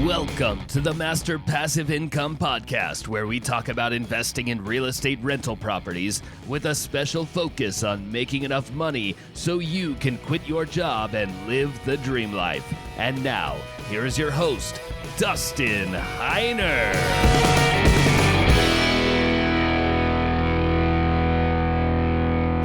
Welcome to the Master Passive Income Podcast, where we talk about investing in real estate rental properties with a special focus on making enough money so you can quit your job and live the dream life. And now, here is your host, Dustin Heiner.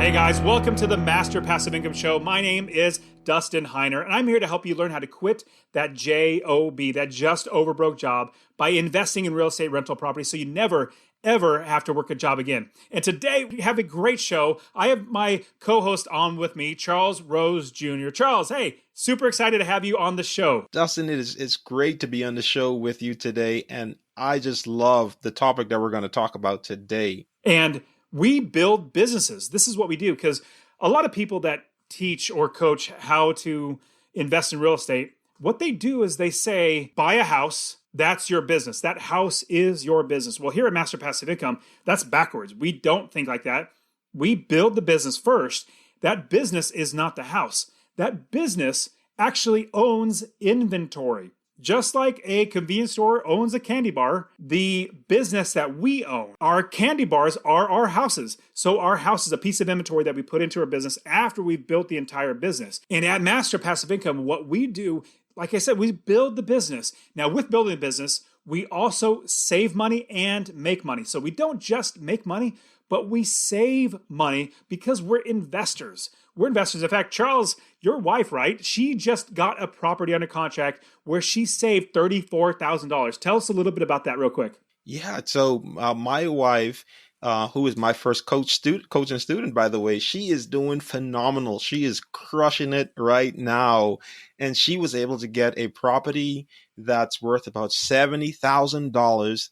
Hey guys, welcome to the Master Passive Income Show. My name is Dustin Heiner, and I'm here to help you learn how to quit that JOB, that just over broke job, by investing in real estate rental property so you never, ever have to work a job again. And today we have a great show. I have my co-host on with me, Charles Rose Jr. Charles, hey, super excited to have you on the show. Dustin, it's great to be on the show with you today, and I just love the topic that we're going to talk about today. And we build businesses. This is what we do, because a lot of people that teach or coach how to invest in real estate, what they do is they say, buy a house, that's your business. That house is your business. Well, here at Master Passive Income, that's backwards. We don't think like that. We build the business first. That business is not the house. That business actually owns inventory. Just like a convenience store owns a candy bar, the business that we own, our candy bars are our houses. So our house is a piece of inventory that we put into our business after we've built the entire business. And at Master Passive Income, what we do, like I said, we build the business. Now, with building a business, we also save money and make money. So we don't just make money, but we save money because we're investors. We're investors. In fact, Charles, your wife, right? She just got a property under contract where she saved $34,000. Tell us a little bit about that real quick. Yeah, so my wife, who is my first coach and student, by the way, she is doing phenomenal. She is crushing it right now. And she was able to get a property that's worth about $70,000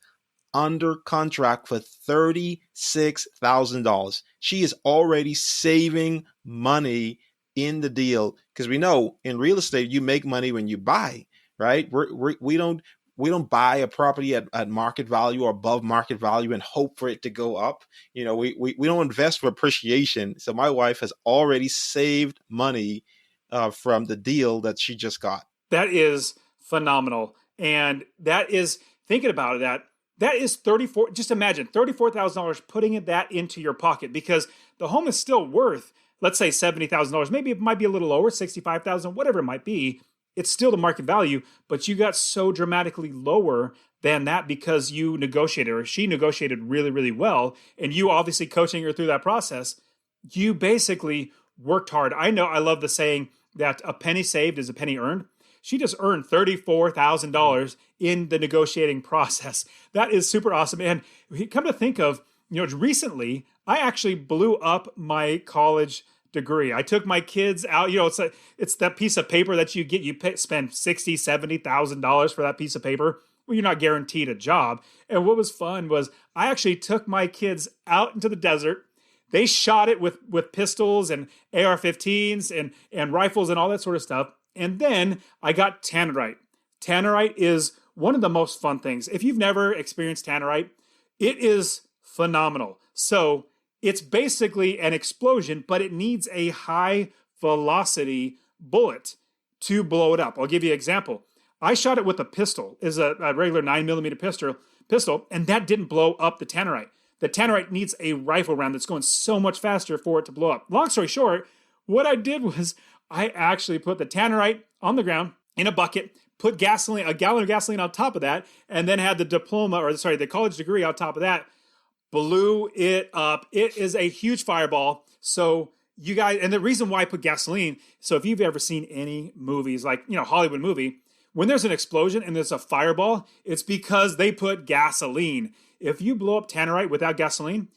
under contract for $36,000. She is already saving money in the deal, because we know in real estate you make money when you buy, right? We don't buy a property at market value or above market value and hope for it to go up. You know, we don't invest for appreciation. So my wife has already saved money from the deal that she just got. That is phenomenal, and that is, thinking about it, that is just imagine $34,000 putting that into your pocket, because the home is still worth, let's say $70,000. Maybe it might be a little lower, $65,000, whatever it might be. It's still the market value, but you got so dramatically lower than that because you negotiated, or she negotiated really, really well. And you obviously coaching her through that process, you basically worked hard. I know, I love the saying that a penny saved is a penny earned. She just earned $34,000 in the negotiating process. That is super awesome. And come to think of, recently, I actually blew up my college degree. I took my kids out. It's that piece of paper that you get. You spend $60,000, $70,000 for that piece of paper. Well, you're not guaranteed a job. And what was fun was I actually took my kids out into the desert. They shot it with pistols and AR-15s and rifles and all that sort of stuff. And then I got tannerite. Tannerite is one of the most fun things. If you've never experienced tannerite, it is phenomenal. So it's basically an explosion, but it needs a high velocity bullet to blow it up. I'll give you an example. I shot it with a pistol, is a regular 9mm pistol, and that didn't blow up the tannerite. The tannerite needs a rifle round that's going so much faster for it to blow up. Long story short, what I did was I actually put the tannerite on the ground in a bucket, put a gallon of gasoline on top of that, and then had the college degree on top of that. Blew it up. It is a huge fireball. So you guys, and the reason why I put gasoline, so if you've ever seen any movies, like, Hollywood movie, when there's an explosion and there's a fireball, it's because they put gasoline. If you blow up tannerite without gasoline,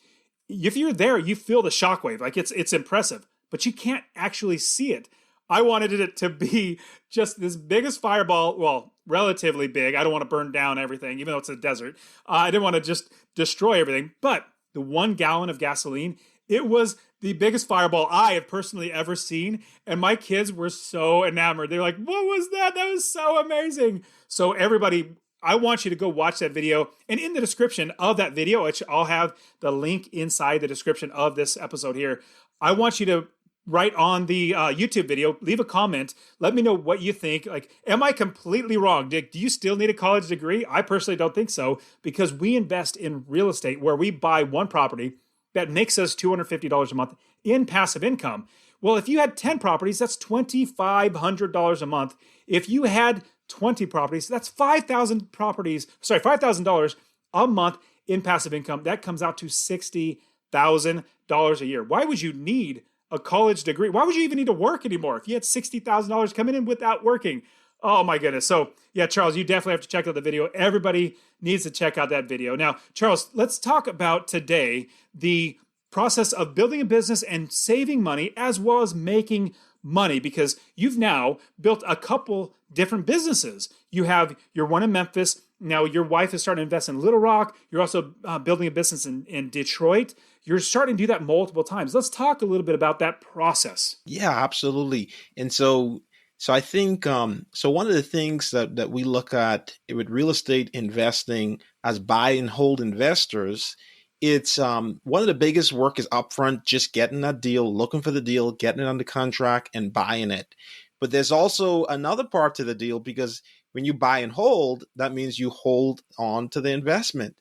if you're there, you feel the shockwave. Like it's impressive, but you can't actually see it. I wanted it to be just this biggest fireball, well, relatively big. I don't want to burn down everything, even though it's a desert. I didn't want to just destroy everything. But the 1 gallon of gasoline, it was the biggest fireball I have personally ever seen. And my kids were so enamored. They're like, what was that? That was so amazing. So everybody, I want you to go watch that video. And in the description of that video, which I'll have the link inside the description of this episode here, I want you to right on the YouTube video. Leave a comment. Let me know what you think. Like, am I completely wrong, Dick? Do you still need a college degree? I personally don't think so, because we invest in real estate where we buy one property that makes us $250 a month in passive income. Well, if you had 10 properties, that's $2,500 a month. If you had 20 properties, that's $5,000 a month in passive income. That comes out to $60,000 a year. Why would you need a college degree? Why would you even need to work anymore if you had $60,000 coming in without working? Oh my goodness. So yeah, Charles, you definitely have to check out the video. Everybody needs to check out that video. Now, Charles, let's talk about today the process of building a business and saving money as well as making money, because you've now built a couple different businesses. You have your one in Memphis. Now your wife is starting to invest in Little Rock. You're also building a business in Detroit. You're starting to do that multiple times. Let's talk a little bit about that process. Yeah, absolutely. And so I think so one of the things that we look at with real estate investing as buy and hold investors, it's one of the biggest work is upfront, just getting that deal, looking for the deal, getting it under contract and buying it. But there's also another part to the deal, because when you buy and hold, that means you hold on to the investment.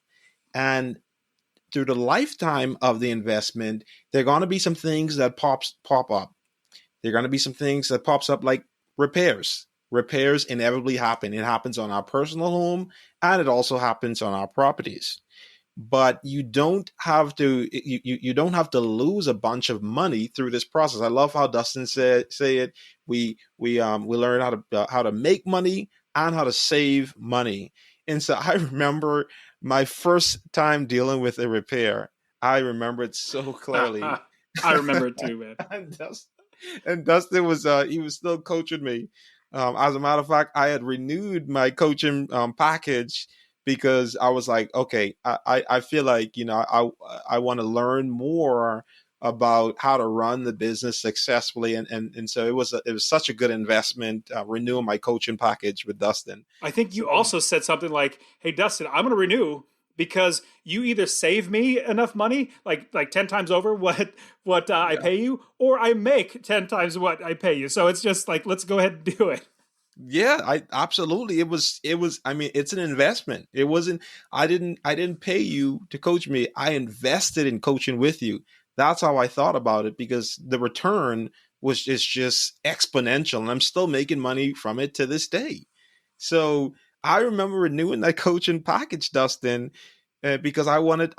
And through the lifetime of the investment, there are going to be some things that pop up. There are going to be some things that pops up, like repairs. Repairs inevitably happen. It happens on our personal home, and it also happens on our properties. But you don't have to you don't have to lose a bunch of money through this process. I love how Dustin say it. We learn how to make money and how to save money. And so I remember my first time dealing with a repair. I remember it so clearly. I remember it too, man. and Dustin was he was still coaching me. As a matter of fact, I had renewed my coaching package, because I was like, okay, I feel like, I want to learn more about how to run the business successfully. And so it was such a good investment, renewing my coaching package with Dustin. I think you also said something like, hey, Dustin, I'm going to renew because you either save me enough money, like 10 times over what I pay you, or I make 10 times what I pay you. So it's just like, let's go ahead and do it. Yeah, I absolutely. It was, I mean, it's an investment. It wasn't, I didn't pay you to coach me. I invested in coaching with you. That's how I thought about it, because the return is just exponential, and I'm still making money from it to this day. So I remember renewing that coaching package, Dustin, because I wanted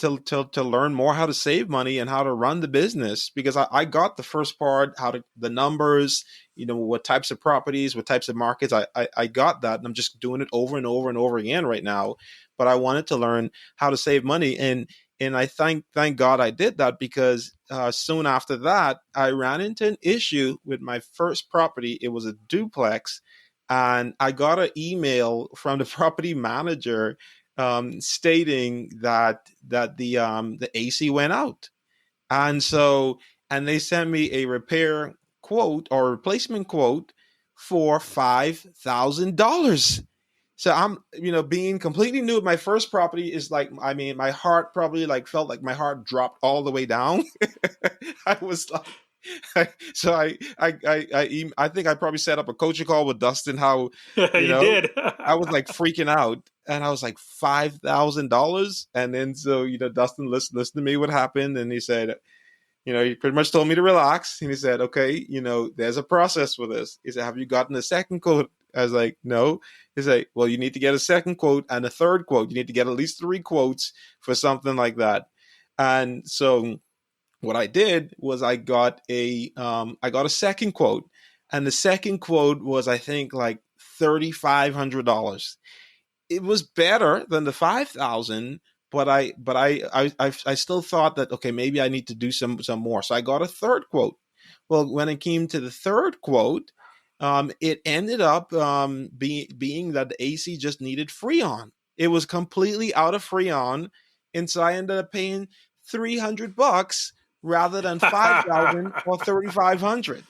to learn more how to save money and how to run the business, because I got the first part, the numbers, what types of properties, what types of markets. I got that, and I'm just doing it over and over and over again right now. But I wanted to learn how to save money, and I thank God I did that, because soon after that I ran into an issue with my first property. It was a duplex, and I got an email from the property manager stating that the AC went out, and they sent me a repair quote or replacement quote for $5,000. So I'm, being completely new at my first property is like, I mean, my heart probably felt like my heart dropped all the way down. I was like, so I think I probably set up a coaching call with Dustin. How you did. I was like freaking out, and I was like $5,000, and then Dustin listened to me what happened, and he said, he pretty much told me to relax, and he said, okay, there's a process for this. He said, have you gotten a second quote? I was like, no. He's like, well, you need to get a second quote and a third quote. You need to get at least 3 quotes for something like that. And so what I did was I got a second quote, and the second quote was, I think, like $3,500. It was better than the 5,000, but I still thought that, okay, maybe I need to do some more. So I got a third quote. Well, when it came to the third quote, it ended up being that the AC just needed Freon. It was completely out of Freon, and so I ended up paying $300 rather than $5,000 or $3,500.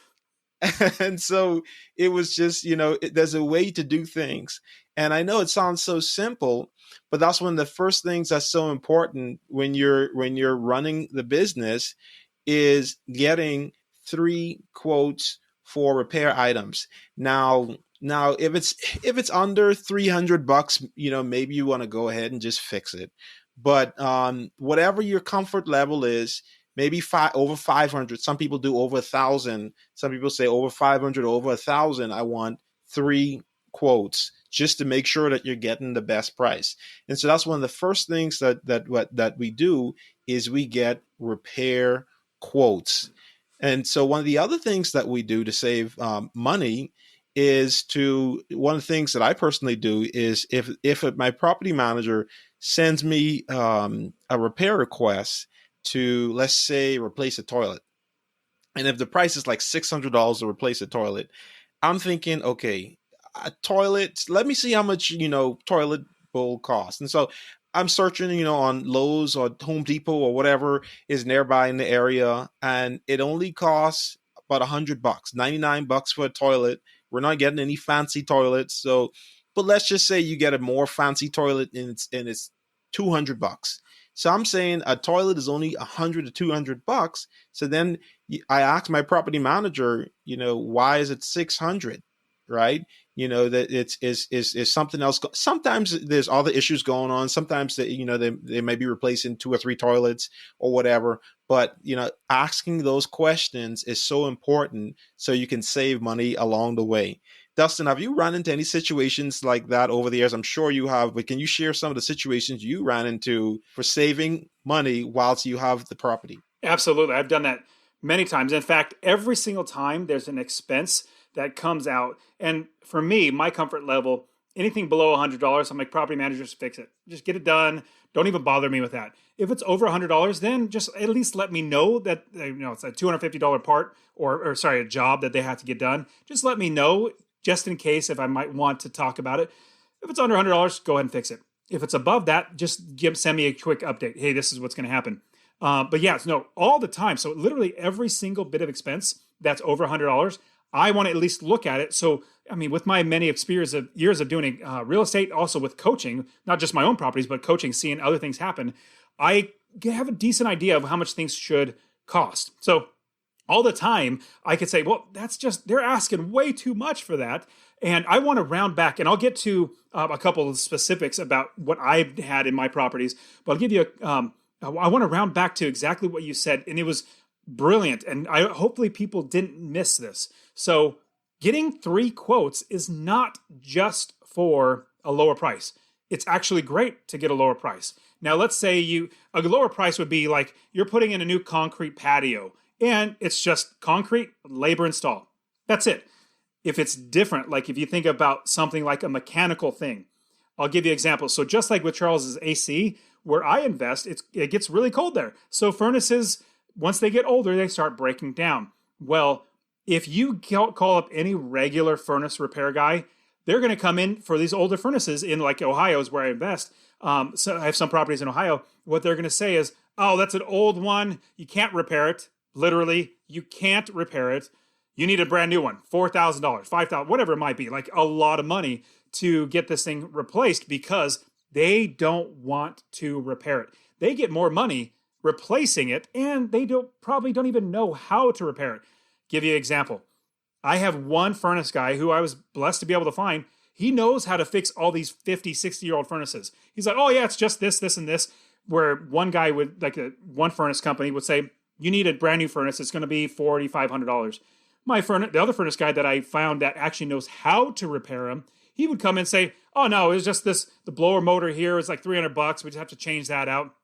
And so it was just, there's a way to do things. And I know it sounds so simple, but that's one of the first things that's so important when you're running the business, is getting 3 quotes for repair items. Now if it's under $300, maybe you want to go ahead and just fix it. But whatever your comfort level is, maybe over 500. Some people do over 1,000. Some people say over 500, over 1,000. I want 3 quotes just to make sure that you're getting the best price. And so that's one of the first things that we do is we get repair quotes. And so one of the other things that we do to save money is one of the things that I personally do is if my property manager sends me a repair request to, let's say, replace a toilet. And if the price is like $600 to replace a toilet, I'm thinking, okay, a toilet, let me see how much, toilet bowl costs. And so I'm searching, on Lowe's or Home Depot or whatever is nearby in the area. And it only costs about $100, $99 for a toilet. We're not getting any fancy toilets. But let's just say you get a more fancy toilet and it's $200. So I'm saying a toilet is only $100 to $200. So then I asked my property manager, why is it $600? Right? That it's something else. Sometimes there's other issues going on. Sometimes they may be replacing 2 or 3 toilets or whatever. But asking those questions is so important so you can save money along the way. Dustin, have you run into any situations like that over the years? I'm sure you have, but can you share some of the situations you ran into for saving money whilst you have the property? Absolutely. I've done that many times. In fact, every single time there's an expense that comes out. And for me, my comfort level, anything below $100, I'm like, property managers, fix it. Just get it done. Don't even bother me with that. If it's over $100, then just at least let me know that it's a $250 part or a job that they have to get done. Just let me know, just in case if I might want to talk about it. If it's under $100, go ahead and fix it. If it's above that, just send me a quick update. Hey, this is what's going to happen. But yeah, all the time. So literally every single bit of expense that's over $100, I want to at least look at it. So, with my many years of doing real estate, also with coaching, not just my own properties, but coaching, seeing other things happen, I have a decent idea of how much things should cost. So all the time I could say, well, they're asking way too much for that. And I want to round back, and I'll get to a couple of specifics about what I've had in my properties, but I'll give you I want to round back to exactly what you said. And it was brilliant. And hopefully people didn't miss this. So getting 3 quotes is not just for a lower price. It's actually great to get a lower price. Now, let's say a lower price would be like you're putting in a new concrete patio and it's just concrete, labor install. That's it. If it's different, like if you think about something like a mechanical thing, I'll give you examples. So just like with Charles's AC, where I invest, it gets really cold there. So furnaces, once they get older, they start breaking down. Well, if you call up any regular furnace repair guy, they're going to come in for these older furnaces in like Ohio is where I invest. So I have some properties in Ohio. What they're going to say is, oh, that's an old one. You can't repair it. Literally, you can't repair it. You need a brand new one, $4,000, $5,000, whatever it might be, like a lot of money to get this thing replaced because they don't want to repair it. They get more money replacing it, and they probably don't even know how to repair it. Give you an example. I have one furnace guy who I was blessed to be able to find. He knows how to fix all these 50, 60-year-old furnaces. He's like, oh yeah, it's just this, this, and this. Where one guy would, one furnace company would say, you need a brand new furnace. It's going to be $4,500. The other furnace guy that I found that actually knows how to repair them, he would come and say, oh no, it's just this, the blower motor here is like $300. We just have to change that out.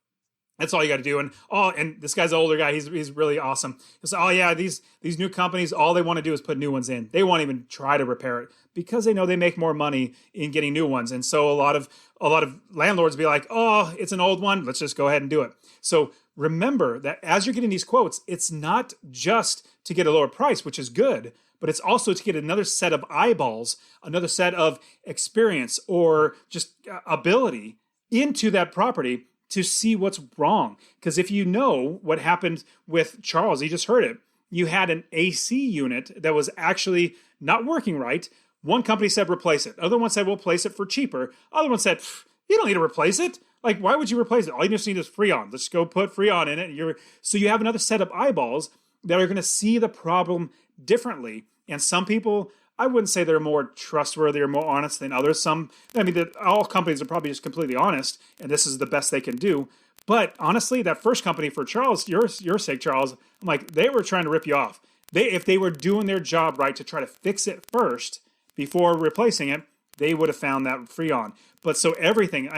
That's all you got to do. And this guy's an older guy. He's really awesome. He's oh yeah, these new companies, all they want to do is put new ones in. They won't even try to repair it because they know they make more money in getting new ones. And so a lot of landlords be like, oh, it's an old one. Let's just go ahead and do it. So remember that as you're getting these quotes, it's not just to get a lower price, which is good, but it's also to get another set of eyeballs, another set of experience or just ability into that property to see what's wrong. Because if you know what happened with Charles, you just heard it. You had an AC unit that was actually not working right. One company said replace it. Other one said we'll replace it for cheaper. Other one said you don't need to replace it. Why would you replace it? All you just need is Freon. Let's go put Freon in it. So you have another set of eyeballs. that are going to see the problem differently. And some people, I wouldn't say they're more trustworthy or more honest than others. All companies are probably just completely honest, and this is the best they can do. But honestly, that first company for Charles, your sake, Charles, I'm like, they were trying to rip you off. If they were doing their job right to try to fix it first before replacing it, they would have found that Freon. But so everything,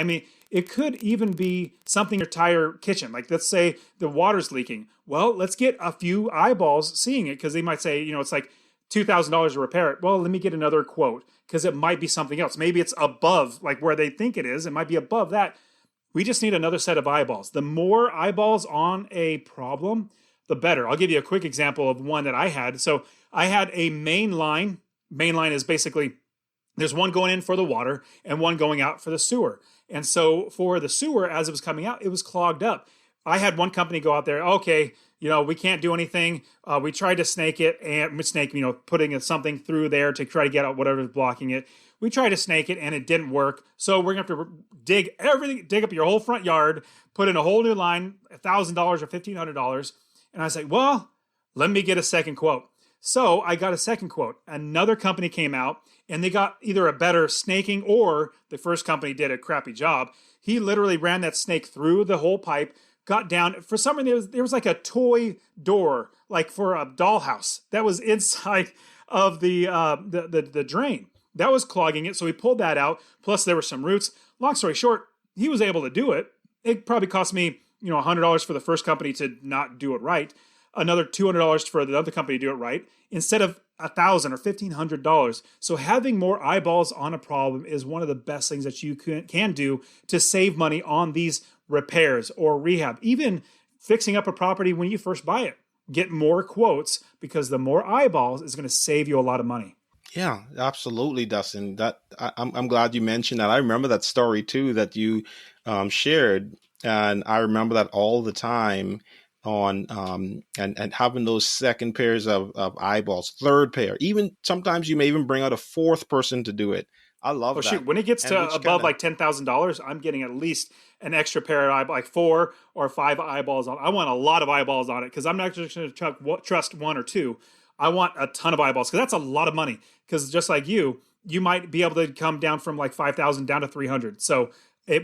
it could even be something in your entire kitchen. Like, let's say the water's leaking. Well, let's get a few eyeballs seeing it, because they might say, it's like $2,000 to repair it. Well, let me get another quote, because it might be something else. Maybe it's above, like where they think it is. It might be above that. We just need another set of eyeballs. The more eyeballs on a problem, the better. I'll give you a quick example of one that I had. So I had a main line. Main line is basically, there's one going in for the water and one going out for the sewer. And so for the sewer, as it was coming out, it was clogged up. I had one company go out there, okay, we can't do anything. We tried to snake it, and putting something through there to try to get out whatever's blocking it. We tried to snake it and it didn't work. So we're going to have to dig up your whole front yard, put in a whole new line, $1,000 or $1,500. And I was like, well, let me get a second quote. So I got a second quote. Another company came out and they got either a better snaking, or the first company did a crappy job. He literally ran that snake through the whole pipe, got down. For some reason, there was like a toy door, like for a dollhouse, that was inside of the drain. That was clogging it, so he pulled that out. Plus, there were some roots. Long story short, he was able to do it. It probably cost me, $100 for the first company to not do it right. Another $200 for the other company to do it right, instead of $1,000 or $1,500. So having more eyeballs on a problem is one of the best things that you can do to save money on these repairs or rehab. Even fixing up a property when you first buy it. Get more quotes, because the more eyeballs is going to save you a lot of money. Yeah, absolutely, Dustin. I'm glad you mentioned that. I remember that story too that you shared, and I remember that all the time on and having those second pairs of eyeballs, third pair. Even sometimes you may even bring out a fourth person to do it. I love that. Shoot, when it gets to above like $10,000, I'm getting at least an extra pair of eyeballs, like 4 or 5 eyeballs on. I want a lot of eyeballs on it, because I'm not just going to trust 1 or 2. I want a ton of eyeballs, because that's a lot of money. Because just like you might be able to come down from like 5,000 down to 300. So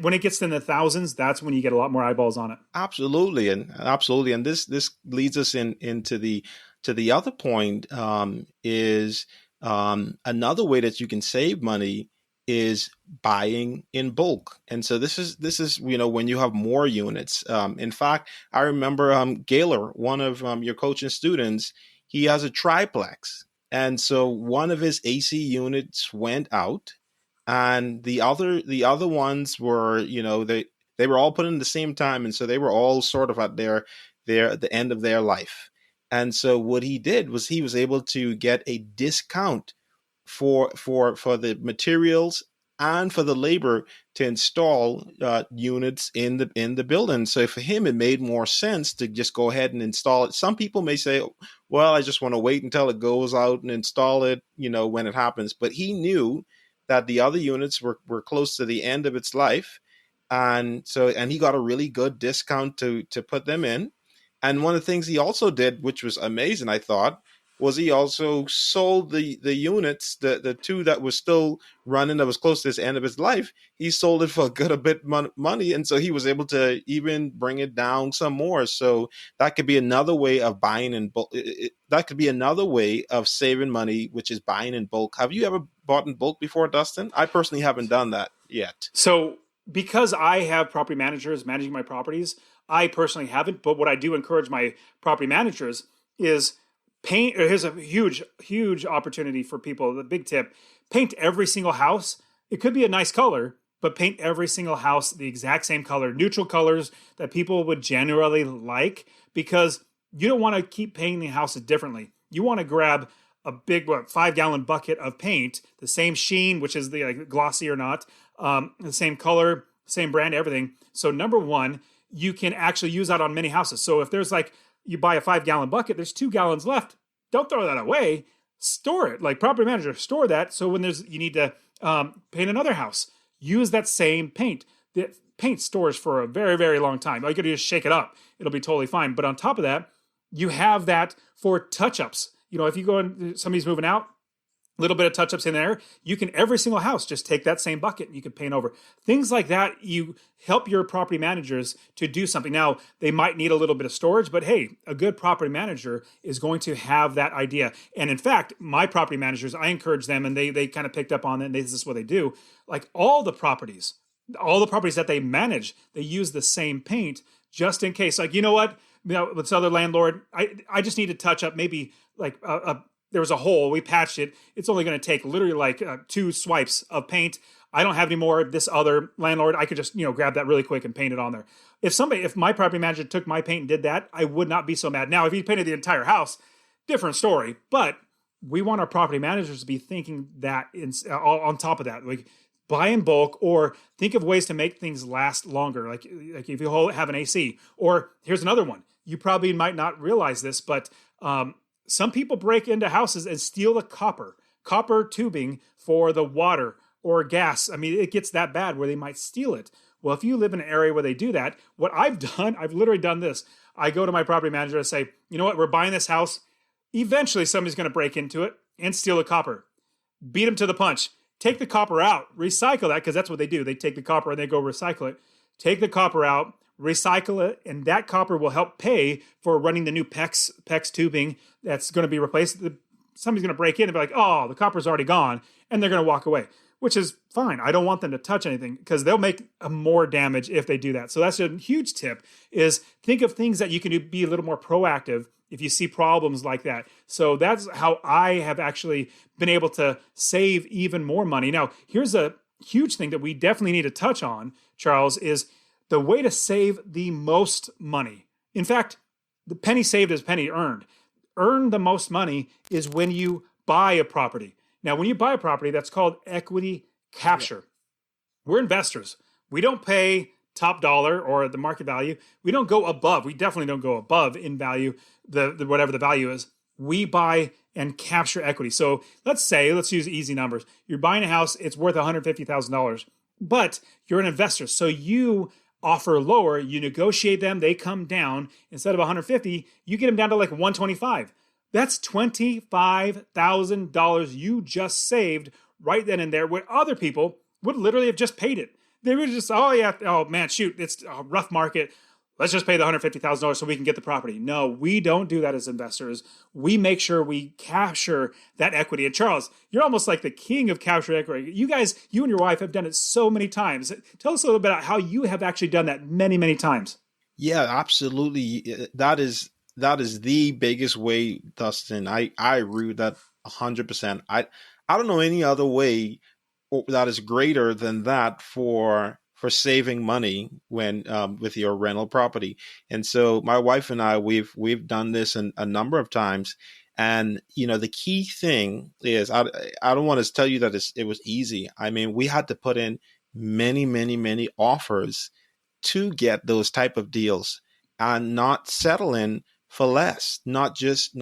when it gets in the thousands, that's when you get a lot more eyeballs on it. Absolutely, and this leads us into the other point. Is another way that you can save money is buying in bulk. And so this is when you have more units. In fact, I remember Gaylor, one of your coaching students, he has a triplex. And so one of his AC units went out, and the other ones were, they were all put in the same time, and so they were all sort of at the end of their life. And so what he did was he was able to get a discount for the materials and for the labor to install units in the building. So for him, it made more sense to just go ahead and install it. Some people may say, well, I just want to wait until it goes out and install it, when it happens. But he knew that the other units were close to the end of its life. And he got a really good discount to put them in. And one of the things he also did, which was amazing, I thought, was he also sold the units, the 2 that was still running, that was close to the end of his life. He sold it for a good bit money, and so he was able to even bring it down some more. So that could be another way of buying in bulk. That could be another way of saving money, which is buying in bulk. Have you ever bought in bulk before, Dustin? I personally haven't done that yet. So because I have property managers managing my properties, I personally haven't. But what I do encourage my property managers is paint. Here's a huge opportunity for people. The big tip: paint every single house. It could be a nice color, but paint every single house the exact same color, neutral colors that people would generally like, because you don't want to keep painting houses differently. You want to grab a big 5-gallon bucket of paint, the same sheen, which is the glossy or not, the same color, same brand, everything. So number one, you can actually use that on many houses. So if there's you buy a 5-gallon bucket, there's 2 gallons left. Don't throw that away. Store it. Like property manager, store that. So when you need to paint another house, use that same paint. The paint stores for a very, very long time. All you got to do is shake it up. It'll be totally fine. But on top of that, You have that for touch-ups. If you go and somebody's moving out, a little bit of touch-ups in there, you can, every single house, just take that same bucket and you can paint over. Things like that, you help your property managers to do something. Now, they might need a little bit of storage, but hey, a good property manager is going to have that idea. And in fact, my property managers, I encourage them, and they kind of picked up on it, and this is what they do. Like all the properties that they manage, they use the same paint just in case. Like, with this other landlord, I just need to touch up maybe like there was a hole, we patched it. It's only going to take literally like 2 swipes of paint. I don't have any more. This other landlord, I could just, grab that really quick and paint it on there. If my property manager took my paint and did that, I would not be so mad. Now, if he painted the entire house, different story. But we want our property managers to be thinking that on top of that, like buy in bulk, or think of ways to make things last longer. Like if you have an AC, or here's another one. You probably might not realize this, but some people break into houses and steal the copper tubing for the water or gas. I mean, it gets that bad where they might steal it. Well, if you live in an area where they do that, what I've done, I've literally done this. I go to my property manager and say, you know what, we're buying this house. Eventually, somebody's going to break into it and steal the copper. Beat them to the punch. Take the copper out. Recycle that, because that's what they do. They take the copper and they go recycle it. Take the copper out. Recycle it, and that copper will help pay for running the new PEX tubing that's going to be replaced. Somebody's going to break in and be like, oh, the copper's already gone, and they're going to walk away, which is fine. I don't want them to touch anything because they'll make more damage if they do that. So that's a huge tip, is think of things that you can do, be a little more proactive if you see problems like that. So that's how I have actually been able to save even more money. Now, here's a huge thing that we definitely need to touch on, Charles, is the way to save the most money. In fact, the penny saved is penny earned. Earn the most money is when you buy a property. Now, when you buy a property, that's called equity capture. Yeah. We're investors. We don't pay top dollar or the market value. We don't go above. We definitely don't go above in value, the whatever the value is. We buy and capture equity. So let's use easy numbers. You're buying a house, it's worth $150,000, but you're an investor. So you offer lower, you negotiate them, they come down. Instead of 150, you get them down to like 125. That's $25,000 you just saved right then and there, where other people would literally have just paid it. They would just, oh man, shoot, it's a rough market. Let's just pay the $150,000 so we can get the property. No, we don't do that as investors. We make sure we capture that equity. And Charles, you're almost like the king of capture equity. You guys, you and your wife have done it so many times. Tell us a little bit about how you have actually done that many, many times. Yeah, absolutely. That is the biggest way, Dustin. I agree with that 100%. I don't know any other way that is greater than that for saving money when with your rental property. And so my wife and I, we've done this a number of times. And the key thing is, I don't want to tell you that it was easy. I mean, we had to put in many, many, many offers to get those type of deals, and not settle in for less. Not just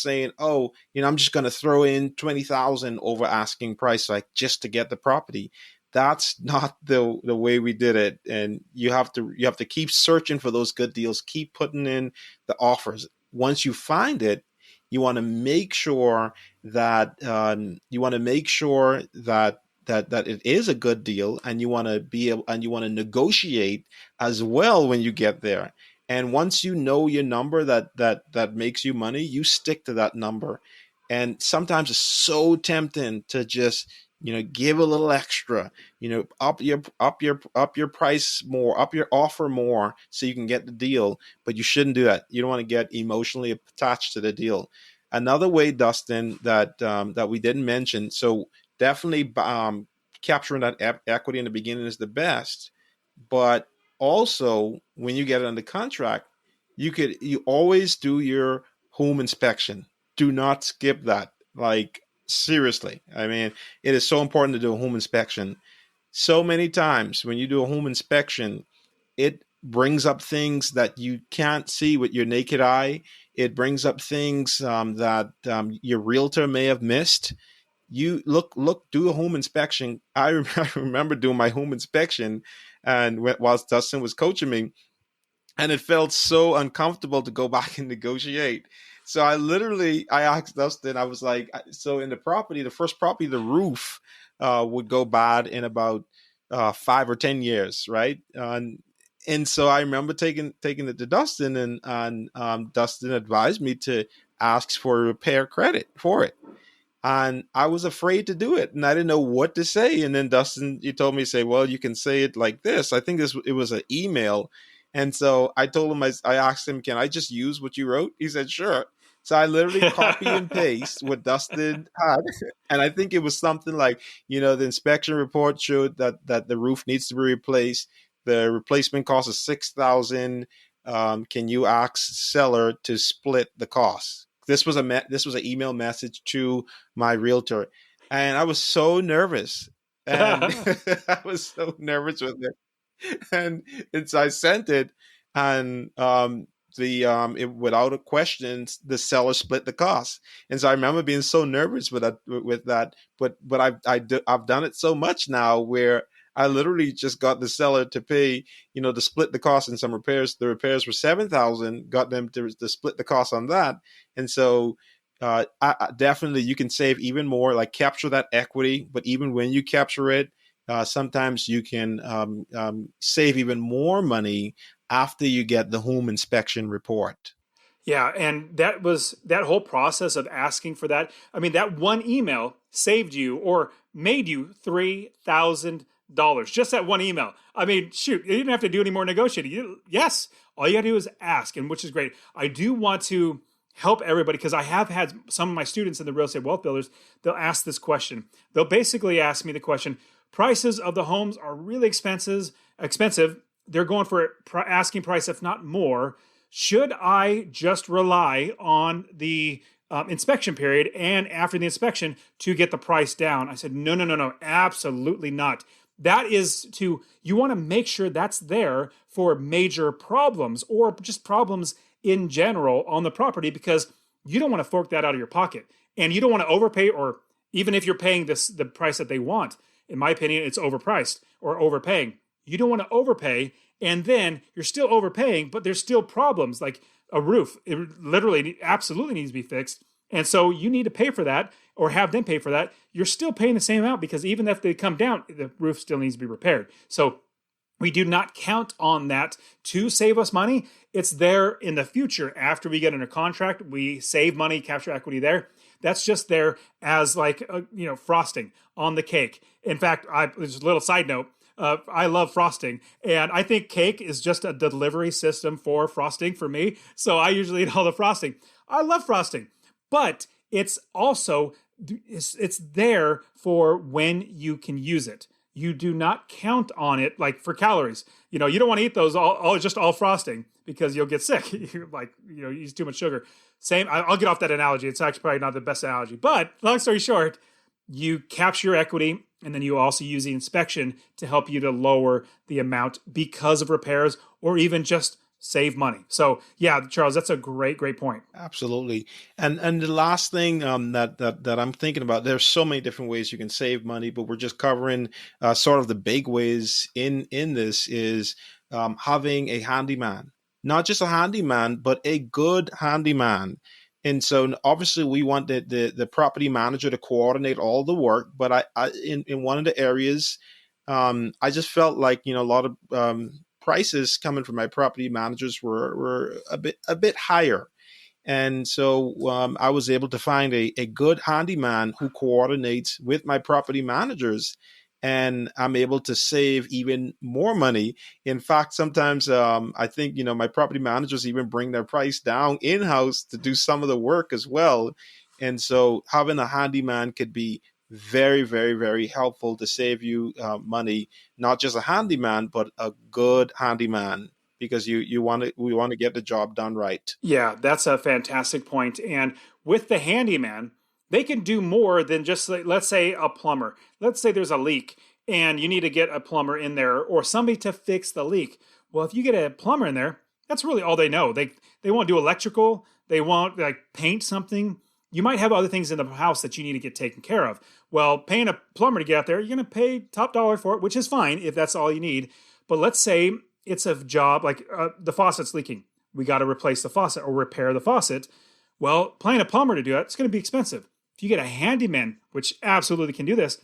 saying, oh, I'm just going to throw in 20,000 over asking price, like just to get the property. That's not the way we did it. And you have to keep searching for those good deals, keep putting in the offers. Once you find it, you want to make sure that that it is a good deal, and you want to negotiate as well when you get there. And once you know your number that makes you money, you stick to that number. And sometimes it's so tempting to just give a little extra, up your price more, up your offer more, so you can get the deal. But you shouldn't do that. You don't want to get emotionally attached to the deal. Another way, Dustin, that we didn't mention. So definitely capturing that equity in the beginning is the best. But also, when you get it under contract, you always do your home inspection. Do not skip that. Like, seriously. I mean, it is so important to do a home inspection. So many times when you do a home inspection, it brings up things that you can't see with your naked eye. It brings up things that your realtor may have missed. You do a home inspection. I remember doing my home inspection, and whilst Dustin was coaching me, and it felt so uncomfortable to go back and negotiate. So I asked Dustin, I was like, so in the first property, the roof would go bad in about 5 or 10 years, right? And so I remember taking it to Dustin, and Dustin advised me to ask for a repair credit for it. And I was afraid to do it, and I didn't know what to say. And then Dustin, he told me, say, well, you can say it like this. I think it was an email. And so I told him, I asked him, can I just use what you wrote? He said, sure. So I literally copy and paste what Dustin had. And I think it was something like, the inspection report showed that the roof needs to be replaced. The replacement cost is $6,000. Can you ask seller to split the cost? This was an email message to my realtor, and I was so nervous, and I was so nervous with it, and so I sent it, and without a question, the seller split the cost, and so I remember being so nervous with that, but I've done it so much now where I literally just got the seller to pay, to split the cost in some repairs. The repairs were $7,000, got them to split the cost on that. And so I definitely you can save even more, like capture that equity. But even when you capture it, sometimes you can save even more money after you get the home inspection report. Yeah, and that whole process of asking for that. I mean, that one email saved you or made you $3,000. Just that one email. I mean, shoot, you didn't have to do any more negotiating. Yes, all you got to do is ask, and which is great. I do want to help everybody because I have had some of my students in the real estate wealth builders. They'll ask this question. They'll basically ask me the question: prices of the homes are really expensive. They're going for asking price, if not more. Should I just rely on the inspection period and after the inspection to get the price down? I said, no, absolutely not. That is you want to make sure that's there for major problems or just problems in general on the property, because you don't want to fork that out of your pocket, and you don't want to overpay, or even if you're paying the price that they want. In my opinion, it's overpriced or overpaying. You don't want to overpay, and then you're still overpaying, but there's still problems like a roof. It literally absolutely needs to be fixed. And so you need to pay for that or have them pay for that. You're still paying the same amount because even if they come down, the roof still needs to be repaired. So we do not count on that to save us money. It's there in the future. After we get under contract, we save money, capture equity there. That's just there as like, frosting on the cake. In fact, just a little side note, I love frosting, and I think cake is just a delivery system for frosting for me. So I usually eat all the frosting. I love frosting. But it's also, it's there for when you can use it. You do not count on it like for calories. You don't want to eat those all frosting because you'll get sick. You use too much sugar. Same, I'll get off that analogy. It's actually probably not the best analogy. But long story short, you capture your equity, and then you also use the inspection to help you to lower the amount because of repairs or even just save money. So yeah, Charles, that's a great point. Absolutely. And the last thing that I'm thinking about, there's so many different ways you can save money, but we're just covering sort of the big ways in this is having a handyman, not just a handyman, but a good handyman. And so obviously we want the property manager to coordinate all the work, but I in one of the areas, I just felt like, a lot of prices coming from my property managers were a bit higher. And so I was able to find a good handyman who coordinates with my property managers, and I'm able to save even more money. In fact, sometimes I think, my property managers even bring their price down in-house to do some of the work as well. And so having a handyman could be very, very, very helpful to save you money. Not just a handyman, but a good handyman, because we want to get the job done right. Yeah, that's a fantastic point. And with the handyman, they can do more than just, let's say, a plumber. Let's say there's a leak and you need to get a plumber in there or somebody to fix the leak. Well, if you get a plumber in there, that's really all they know. They won't do electrical. They won't paint something. You might have other things in the house that you need to get taken care of. Well, paying a plumber to get out there, you're going to pay top dollar for it, which is fine if that's all you need. But let's say it's a job like the faucet's leaking. We got to replace the faucet or repair the faucet. Well, paying a plumber to do that, it's going to be expensive. If you get a handyman, which absolutely can do this,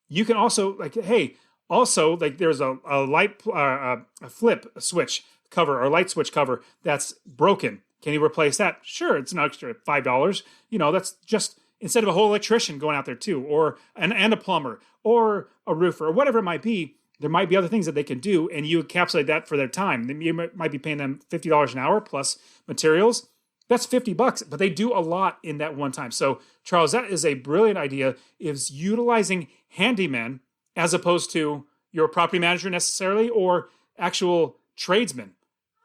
you can also there's a light, a flip switch cover or light switch cover that's broken. Can you replace that? Sure, it's an extra $5. That's just instead of a whole electrician going out there too, or and a plumber or a roofer or whatever it might be. There might be other things that they can do, and you encapsulate that for their time. You might be paying them $50 an hour plus materials. That's $50, but they do a lot in that one time. So, Charles, that is a brilliant idea, is utilizing handymen as opposed to your property manager necessarily, or actual tradesmen,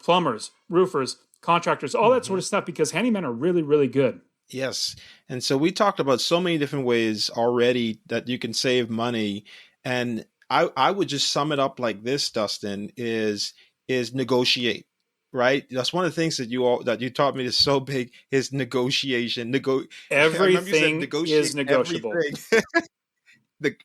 plumbers, roofers, contractors, all that sort of stuff, because handymen are really, really good. Yes. And so we talked about so many different ways already that you can save money. And I would just sum it up like this, Dustin, is negotiate, right? That's one of the things that you taught me is so big is negotiation. Everything is negotiable. Everything.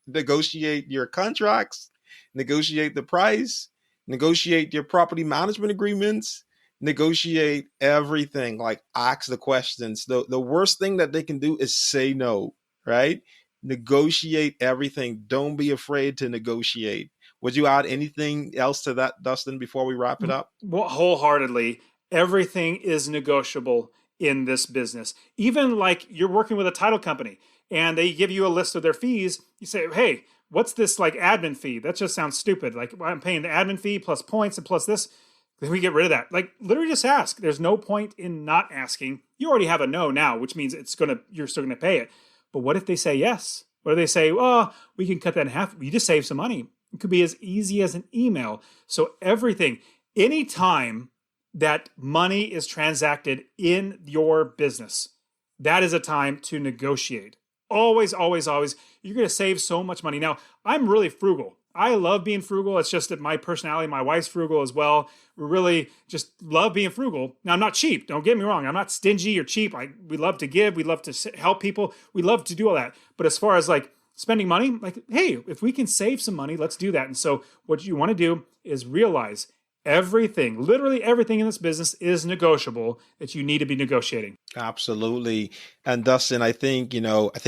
Negotiate your contracts, negotiate the price, negotiate your property management agreements, negotiate everything. Like, ask the questions. The worst thing that they can do is say no, right? Negotiate everything. Don't be afraid to negotiate. Would you add anything else to that, Dustin, before we wrap it up? Well, wholeheartedly, everything is negotiable in this business. Even like you're working with a title company and they give you a list of their fees. You say, hey, what's this like admin fee? That just sounds stupid. Like, I'm paying the admin fee plus points and plus this. Then we get rid of that. Like, literally just ask. There's no point in not asking. You already have a no now, which means you're still gonna pay it. But what if they say yes? What if they say, oh, we can cut that in half? You just save some money. It could be as easy as an email. So everything, anytime that money is transacted in your business, that is a time to negotiate. Always, always, always. You're going to save so much money. Now, I'm really frugal. I love being frugal. It's just that my personality, my wife's frugal as well. We really just love being frugal. Now, I'm not cheap. Don't get me wrong. I'm not stingy or cheap. We love to give. We love to help people. We love to do all that. But as far as like spending money, like, hey, if we can save some money, let's do that. And so what you want to do is realize everything, literally everything in this business is negotiable, that you need to be negotiating. Absolutely. And Dustin, I think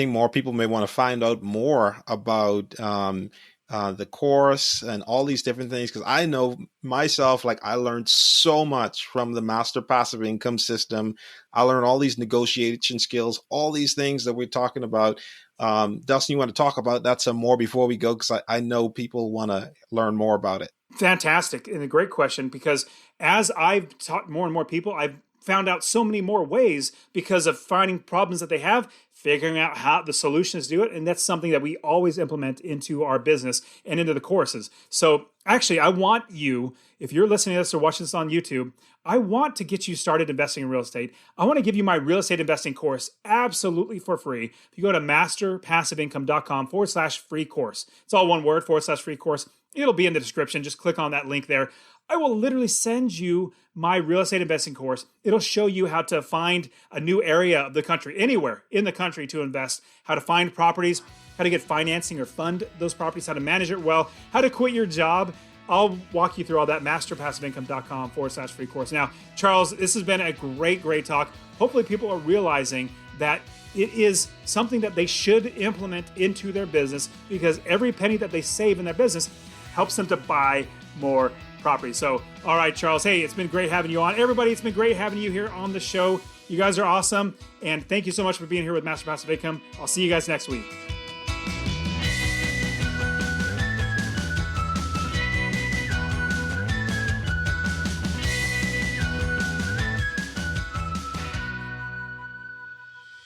more people may want to find out more about the course and all these different things, because I know myself, like, I learned so much from the Master Passive Income System. I learned all these negotiation skills, all these things that we're talking about. Dustin, you want to talk about that some more before we go? Because I know people want to learn more about it. Fantastic. And a great question, because as I've taught more and more people, I've found out so many more ways because of finding problems that they have, figuring out how the solutions to do it. And that's something that we always implement into our business and into the courses. So actually, I want you, if you're listening to this or watching this on YouTube, I want to get you started investing in real estate. I want to give you my real estate investing course absolutely for free. If you go to masterpassiveincome.com/free course, it's all one word, /free course. It'll be in the description. Just click on that link there. I will literally send you my real estate investing course. It'll show you how to find a new area of the country, anywhere in the country to invest, how to find properties, how to get financing or fund those properties, how to manage it well, how to quit your job. I'll walk you through all that, masterpassiveincome.com/free course. Now, Charles, this has been a great, great talk. Hopefully people are realizing that it is something that they should implement into their business, because every penny that they save in their business helps them to buy more property. So, all right, Charles, hey, it's been great having you on. Everybody, it's been great having you here on the show. You guys are awesome. And thank you so much for being here with Master Passive Income. I'll see you guys next week.